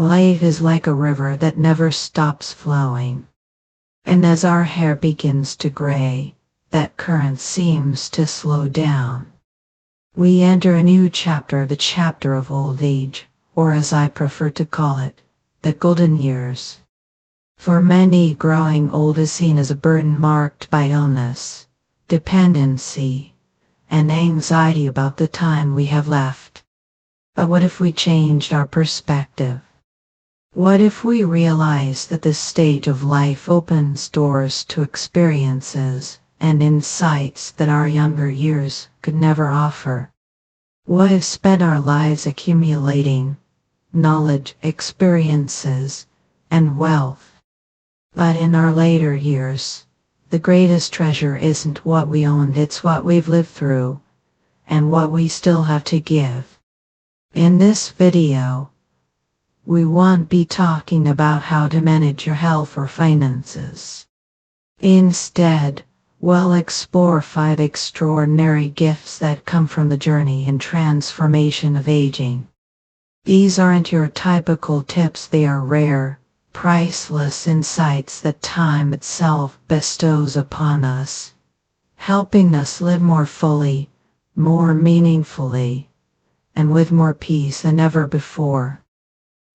Life is like a river that never stops flowing. And as our hair begins to gray, that current seems to slow down. We enter a new chapter, the chapter of old age, or as I prefer to call it, the golden years. For many, growing old is seen as a burden marked by illness, dependency, and anxiety about the time we have left. But what if we changed our perspective? What if we realized that this stage of life opens doors to experiences and insights that our younger years could never offer? What if spent our lives accumulating knowledge, experiences, and wealth? But in our later years, the greatest treasure isn't what we owned, it's what we've lived through and what we still have to give. In this video, we won't be talking about how to manage your health or finances. Instead, we'll explore 5 extraordinary gifts that come from the journey and transformation of aging. These aren't your typical tips, they are rare, priceless insights that time itself bestows upon us, helping us live more fully, more meaningfully, and with more peace than ever before.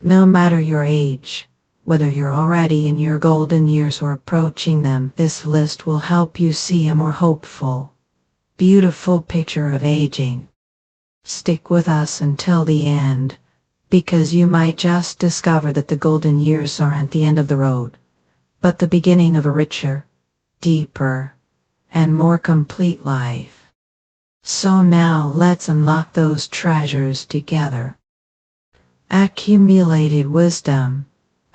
No matter your age, whether you're already in your golden years or approaching them, this list will help you see a more hopeful, beautiful picture of aging. Stick with us until the end, because you might just discover that the golden years aren't the end of the road, but the beginning of a richer, deeper, and more complete life. So now let's unlock those treasures together. Accumulated wisdom,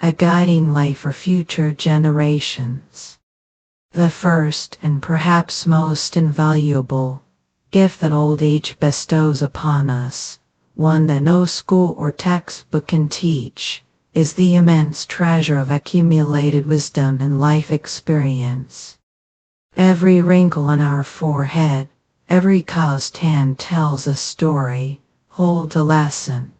a guiding light for future generations. The first and perhaps most invaluable gift that old age bestows upon us, one that no school or textbook can teach, is the immense treasure of accumulated wisdom and life experience. Every wrinkle on our forehead, every calloused hand tells a story, holds a lesson.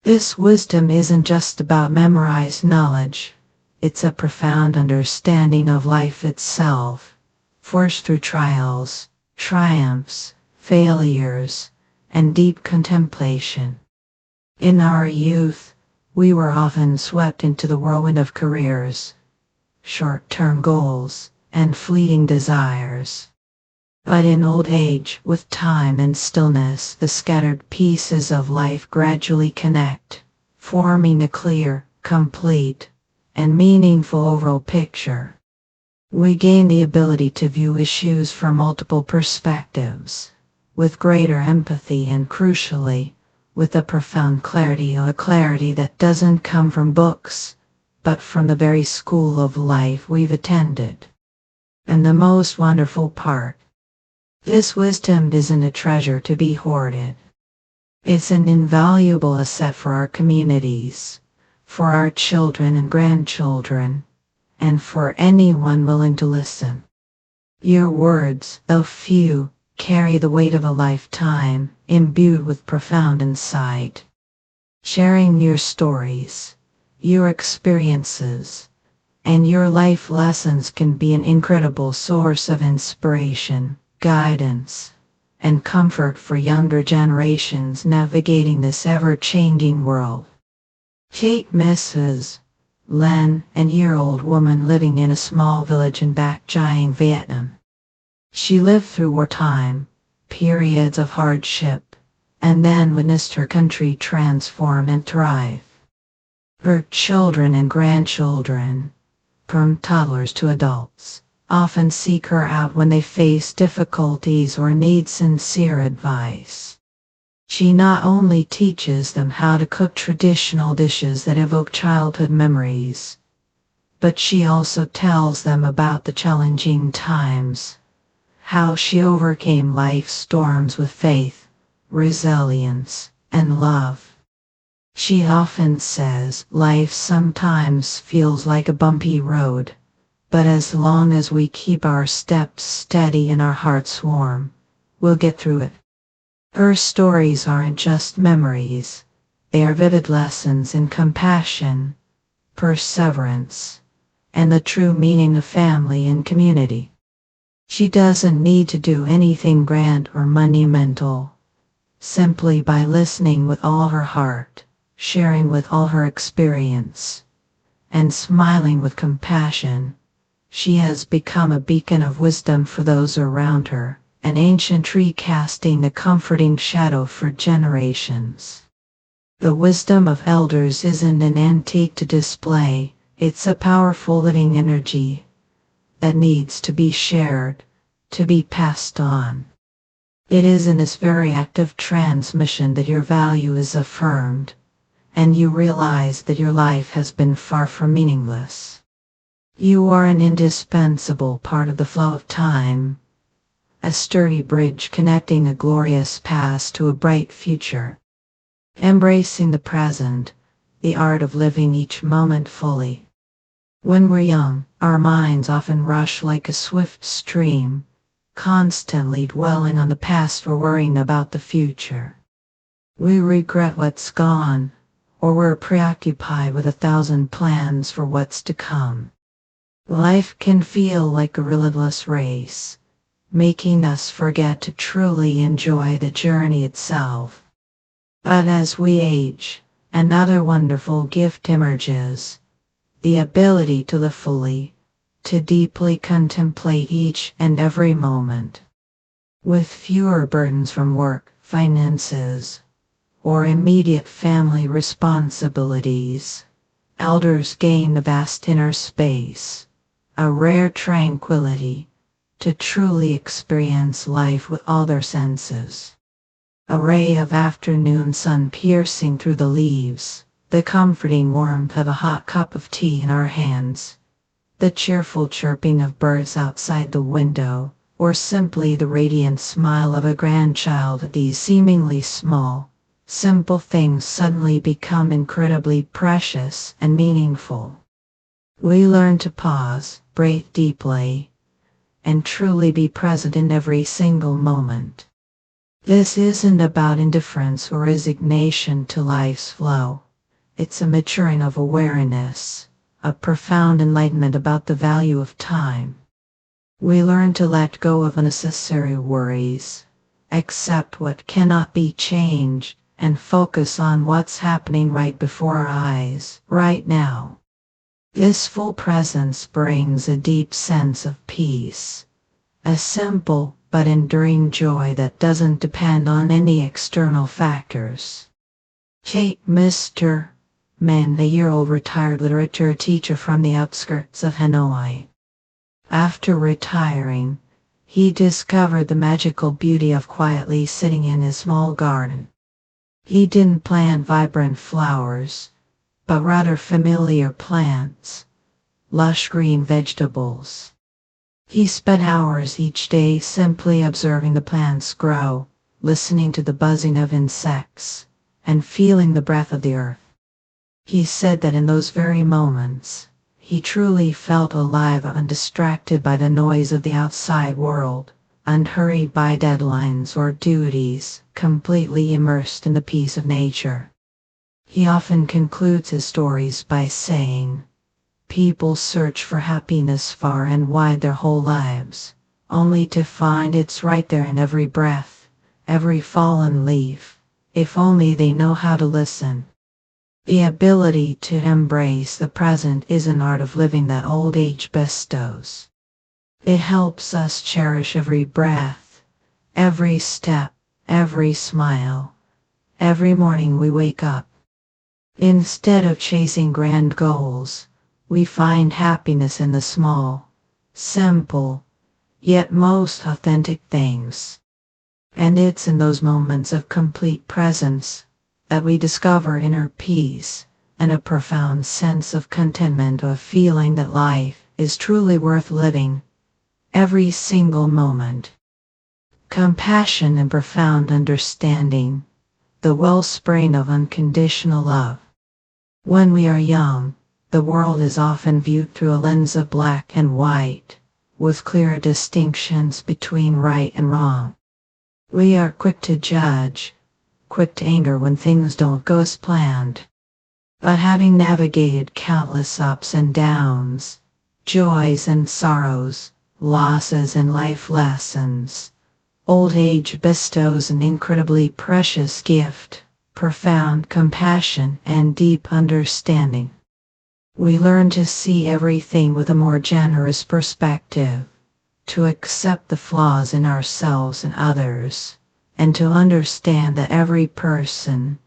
This wisdom isn't just about memorized knowledge, it's a profound understanding of life itself, forged through trials, triumphs, failures, and deep contemplation. In our youth, we were often swept into the whirlwind of careers, short-term goals, and fleeting desires. But in old age, with time and stillness, the scattered pieces of life gradually connect, forming a clear, complete, and meaningful overall picture. We gain the ability to view issues from multiple perspectives, with greater empathy and, crucially, with a profound clarity, a clarity that doesn't come from books, but from the very school of life we've attended. And the most wonderful part, this wisdom isn't a treasure to be hoarded. It's an invaluable asset for our communities, for our children and grandchildren, and for anyone willing to listen. Your words, though few, carry the weight of a lifetime, imbued with profound insight. Sharing your stories, your experiences, and your life lessons can be an incredible source of inspiration, guidance, and comfort for younger generations navigating this ever-changing world. Take Mrs. Len, an year-old woman living in a small village in Bac Giang, Vietnam. She lived through wartime, periods of hardship, and then witnessed her country transform and thrive. Her children and grandchildren, from toddlers to adults, often seek her out when they face difficulties or need sincere advice. She not only teaches them how to cook traditional dishes that evoke childhood memories, but she also tells them about the challenging times, how she overcame life's storms with faith, resilience, and love. She often says life sometimes feels like a bumpy road, but as long as we keep our steps steady and our hearts warm, we'll get through it. Her stories aren't just memories, They are vivid lessons in compassion, perseverance, and the true meaning of family and community. She doesn't need to do anything grand or monumental. Simply by listening with all her heart, sharing with all her experience, and smiling with compassion, she has become a beacon of wisdom for those around her, an ancient tree casting a comforting shadow for generations. The wisdom of elders isn't an antique to display, it's a powerful living energy that needs to be shared, to be passed on. It is in this very act of transmission that your value is affirmed, and you realize that your life has been far from meaningless. You are an indispensable part of the flow of time, a sturdy bridge connecting a glorious past to a bright future. Embracing the present, the art of living each moment fully. When we're young, our minds often rush like a swift stream, constantly dwelling on the past or worrying about the future. We regret what's gone, or we're preoccupied with 1,000 plans for what's to come. Life can feel like a relentless race, making us forget to truly enjoy the journey itself. But as we age, another wonderful gift emerges, the ability to live fully, to deeply contemplate each and every moment. With fewer burdens from work, finances, or immediate family responsibilities, elders gain a vast inner space, a rare tranquility, to truly experience life with all their senses. A ray of afternoon sun piercing through the leaves, the comforting warmth of a hot cup of tea in our hands, the cheerful chirping of birds outside the window, or simply the radiant smile of a grandchild. These seemingly small, simple things suddenly become incredibly precious and meaningful. We learn to pause, breathe deeply, and truly be present in every single moment. This isn't about indifference or resignation to life's flow. It's a maturing of awareness, a profound enlightenment about the value of time. We learn to let go of unnecessary worries, accept what cannot be changed, and focus on what's happening right before our eyes, right now. This full presence brings a deep sense of peace, a simple but enduring joy that doesn't depend on any external factors. Mr. Man, the year-old retired literature teacher from the outskirts of Hanoi. After retiring, he discovered the magical beauty of quietly sitting in his small garden. He didn't plant vibrant flowers, but rather familiar plants, lush green vegetables. He spent hours each day simply observing the plants grow, listening to the buzzing of insects, and feeling the breath of the earth. He said that in those very moments, he truly felt alive, undistracted by the noise of the outside world, unhurried by deadlines or duties, completely immersed in the peace of nature. He often concludes his stories by saying, "People search for happiness far and wide their whole lives, only to find it's right there in every breath, every fallen leaf, if only they know how to listen." The ability to embrace the present is an art of living that old age bestows. It helps us cherish every breath, every step, every smile, every morning we wake up. Instead of chasing grand goals, we find happiness in the small, simple, yet most authentic things. And it's in those moments of complete presence that we discover inner peace and a profound sense of contentment, of feeling that life is truly worth living, every single moment. Compassion and profound understanding, the wellspring of unconditional love. When we are young, the world is often viewed through a lens of black and white, with clear distinctions between right and wrong. We are quick to judge, quick to anger when things don't go as planned. But having navigated countless ups and downs, joys and sorrows, losses and life lessons, old age bestows an incredibly precious gift, profound compassion and deep understanding. We learn to see everything with a more generous perspective, to accept the flaws in ourselves and others, and to understand that every person,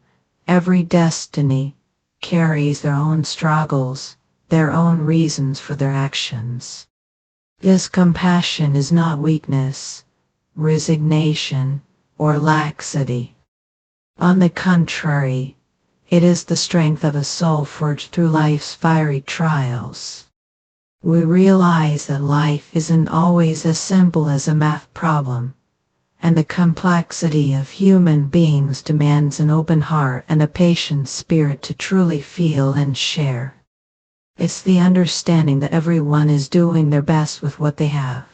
every destiny, carries their own struggles, their own reasons for their actions. This compassion is not weakness, resignation, or laxity. On the contrary, it is the strength of a soul forged through life's fiery trials. We realize that life isn't always as simple as a math problem, and the complexity of human beings demands an open heart and a patient spirit to truly feel and share. It's the understanding that everyone is doing their best with what they have.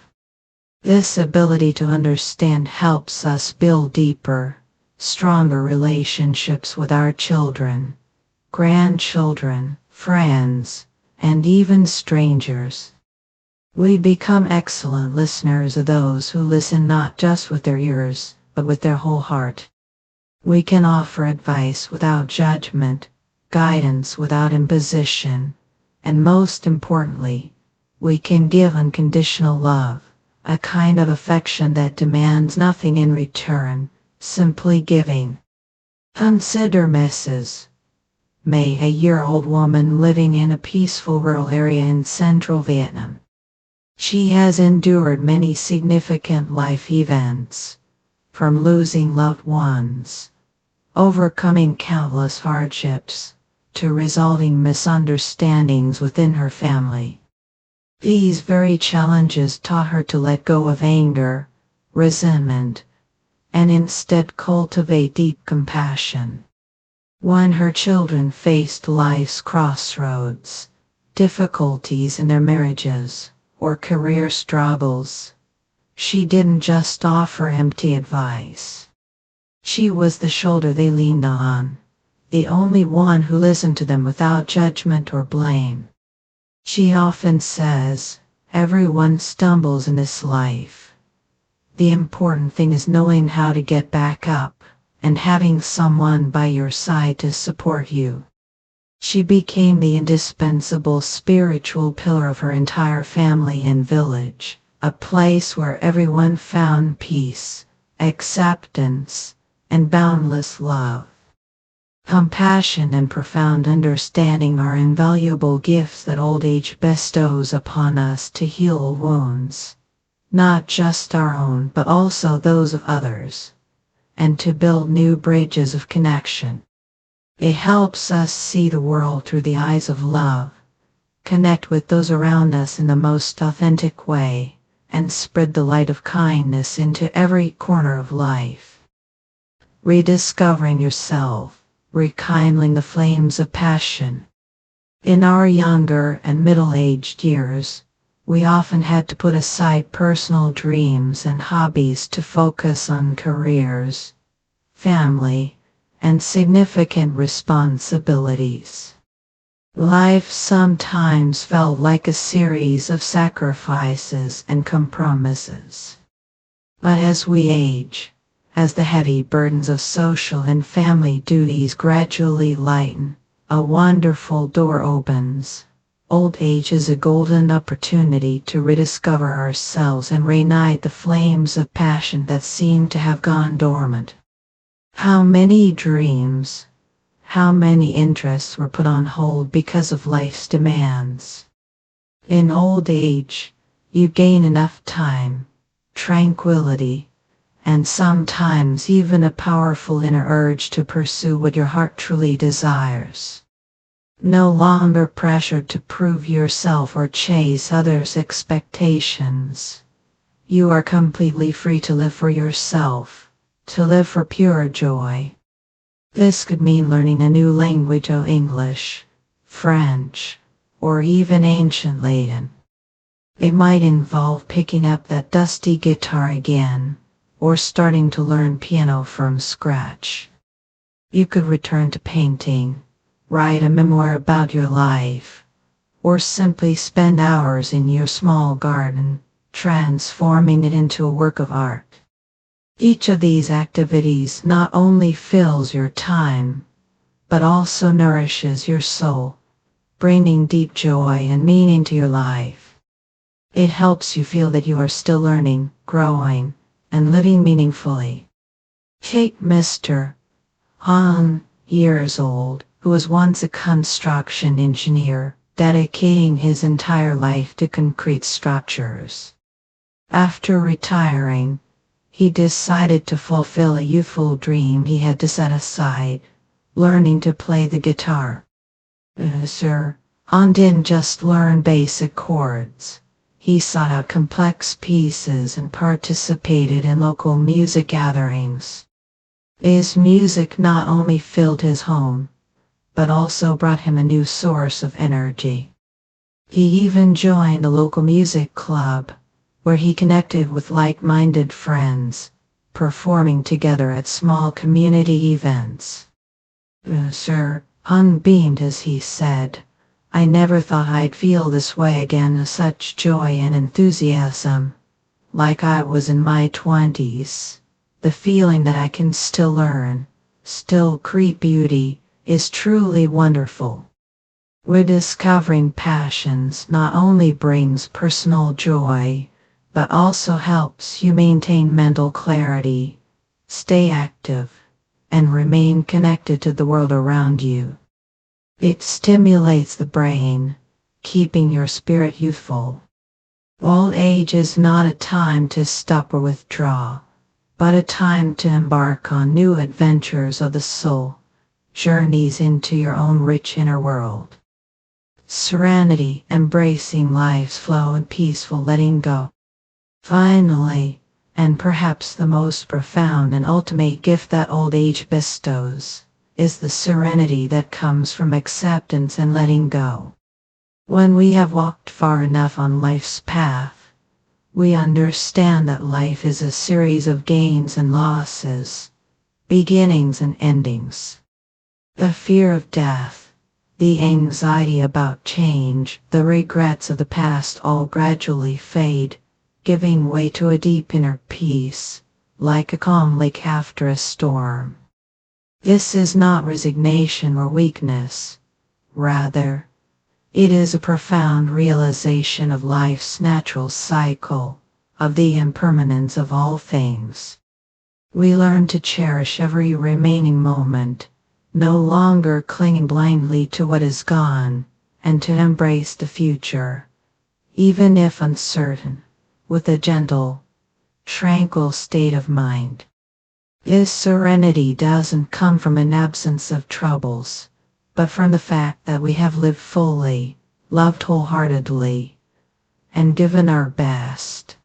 This ability to understand helps us build deeper, stronger relationships with our children, grandchildren, friends, and even strangers. We become excellent listeners of those who listen not just with their ears, but with their whole heart. We can offer advice without judgment, guidance without imposition, and most importantly, we can give unconditional love, a kind of affection that demands nothing in return, simply giving. Consider Mrs. May, a year-old woman living in a peaceful rural area in central Vietnam. She has endured many significant life events, from losing loved ones, overcoming countless hardships, to resolving misunderstandings within her family. These very challenges taught her to let go of anger, resentment, and instead cultivate deep compassion. When her children faced life's crossroads, difficulties in their marriages, or career struggles, she didn't just offer empty advice. She was the shoulder they leaned on, the only one who listened to them without judgment or blame. She often says, "Everyone stumbles in this life. The important thing is knowing how to get back up and having someone by your side to support you." She became the indispensable spiritual pillar of her entire family and village, a place where everyone found peace, acceptance, and boundless love. Compassion and profound understanding are invaluable gifts that old age bestows upon us to heal wounds, not just our own but also those of others, and to build new bridges of connection. It helps us see the world through the eyes of love, connect with those around us in the most authentic way, and spread the light of kindness into every corner of life. Rediscovering yourself, rekindling the flames of passion. In our younger and middle-aged years, we often had to put aside personal dreams and hobbies to focus on careers, family, and significant responsibilities. Life sometimes felt like a series of sacrifices and compromises. But as we age, as the heavy burdens of social and family duties gradually lighten, a wonderful door opens. Old age is a golden opportunity to rediscover ourselves and reignite the flames of passion that seem to have gone dormant. How many dreams, how many interests were put on hold because of life's demands? In old age, you gain enough time, tranquility, and sometimes even a powerful inner urge to pursue what your heart truly desires. No longer pressured to prove yourself or chase others' expectations. You are completely free to live for yourself, to live for pure joy. This could mean learning a new language of English, French, or even ancient Latin. It might involve picking up that dusty guitar again, or starting to learn piano from scratch. You could return to painting, write a memoir about your life, or simply spend hours in your small garden, transforming it into a work of art. Each of these activities not only fills your time, but also nourishes your soul, bringing deep joy and meaning to your life. It helps you feel that you are still learning, growing, and living meaningfully. Take Mr. Han, years old, who was once a construction engineer, dedicating his entire life to concrete structures. After retiring, he decided to fulfill a youthful dream he had to set aside, learning to play the guitar. Sir Han didn't just learn basic chords. He sought out complex pieces and participated in local music gatherings. His music not only filled his home, but also brought him a new source of energy. He even joined a local music club, where he connected with like-minded friends, performing together at small community events. Sir Han beamed as he said, "I never thought I'd feel this way again, such joy and enthusiasm, like I was in my 20s. The feeling that I can still learn, still create beauty, is truly wonderful." Rediscovering passions not only brings personal joy, but also helps you maintain mental clarity, stay active, and remain connected to the world around you. It stimulates the brain, keeping your spirit youthful. Old age is not a time to stop or withdraw, but a time to embark on new adventures of the soul, journeys into your own rich inner world. Serenity, embracing life's flow and peaceful letting go. Finally, and perhaps the most profound and ultimate gift that old age bestows, is the serenity that comes from acceptance and letting go. When we have walked far enough on life's path, we understand that life is a series of gains and losses, beginnings and endings. The fear of death, the anxiety about change, the regrets of the past all gradually fade, giving way to a deep inner peace, like a calm lake after a storm. This is not resignation or weakness. Rather, it is a profound realization of life's natural cycle, of the impermanence of all things. We learn to cherish every remaining moment, no longer clinging blindly to what is gone, and to embrace the future, even if uncertain, with a gentle, tranquil state of mind. This serenity doesn't come from an absence of troubles, but from the fact that we have lived fully, loved wholeheartedly, and given our best.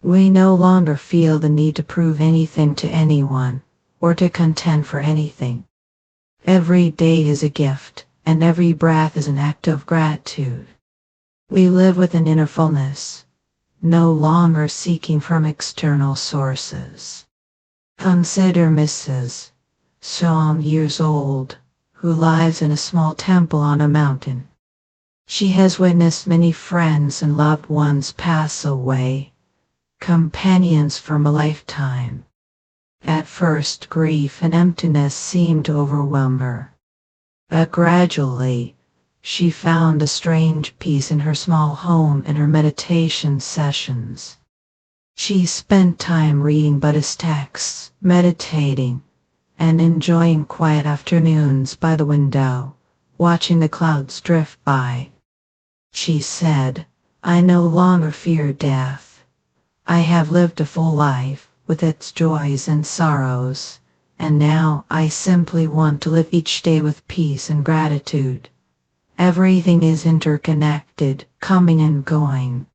We no longer feel the need to prove anything to anyone, or to contend for anything. Every day is a gift, and every breath is an act of gratitude. We live with an inner fullness, no longer seeking from external sources. Consider Mrs. Som, years old, who lives in a small temple on a mountain. She has witnessed many friends and loved ones pass away, companions from a lifetime. At first, grief and emptiness seemed to overwhelm her. But gradually, she found a strange peace in her small home and her meditation sessions. She spent time reading Buddhist texts, meditating, and enjoying quiet afternoons by the window, watching the clouds drift by. She said, "I no longer fear death. I have lived a full life, with its joys and sorrows, and now I simply want to live each day with peace and gratitude. Everything is interconnected, coming and going."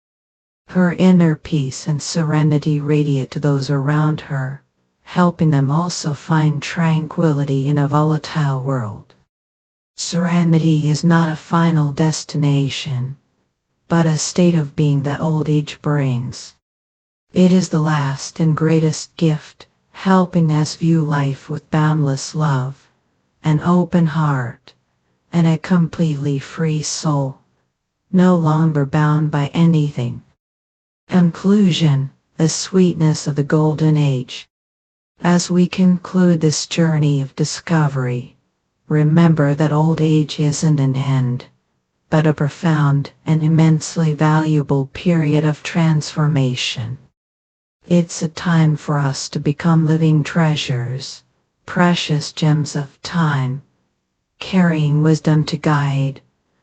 Her inner peace and serenity radiate to those around her, helping them also find tranquility in a volatile world. Serenity is not a final destination, but a state of being that old age brings. It is the last and greatest gift, helping us view life with boundless love, an open heart, and a completely free soul, no longer bound by anything. Conclusion: the sweetness of the Golden Age. As we conclude this journey of discovery, remember that old age isn't an end, but a profound and immensely valuable period of transformation. It's a time for us to become living treasures, precious gems of time, carrying wisdom to guide,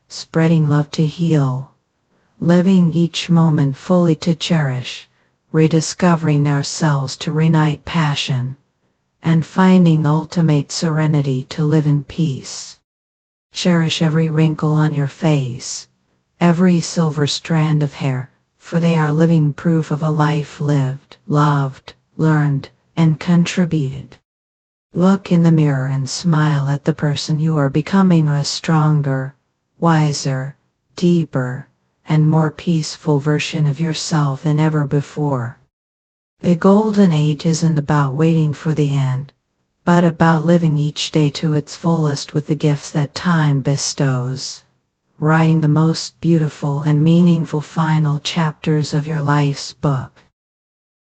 spreading love to heal, living each moment fully to cherish, rediscovering ourselves to reignite passion, and finding ultimate serenity to live in peace. Cherish every wrinkle on your face, every silver strand of hair, for they are living proof of a life lived, loved, learned, and contributed. Look in the mirror and smile at the person you are becoming, a stronger, wiser, deeper, and more peaceful version of yourself than ever before. The Golden Age isn't about waiting for the end, but about living each day to its fullest with the gifts that time bestows, writing the most beautiful and meaningful final chapters of your life's book.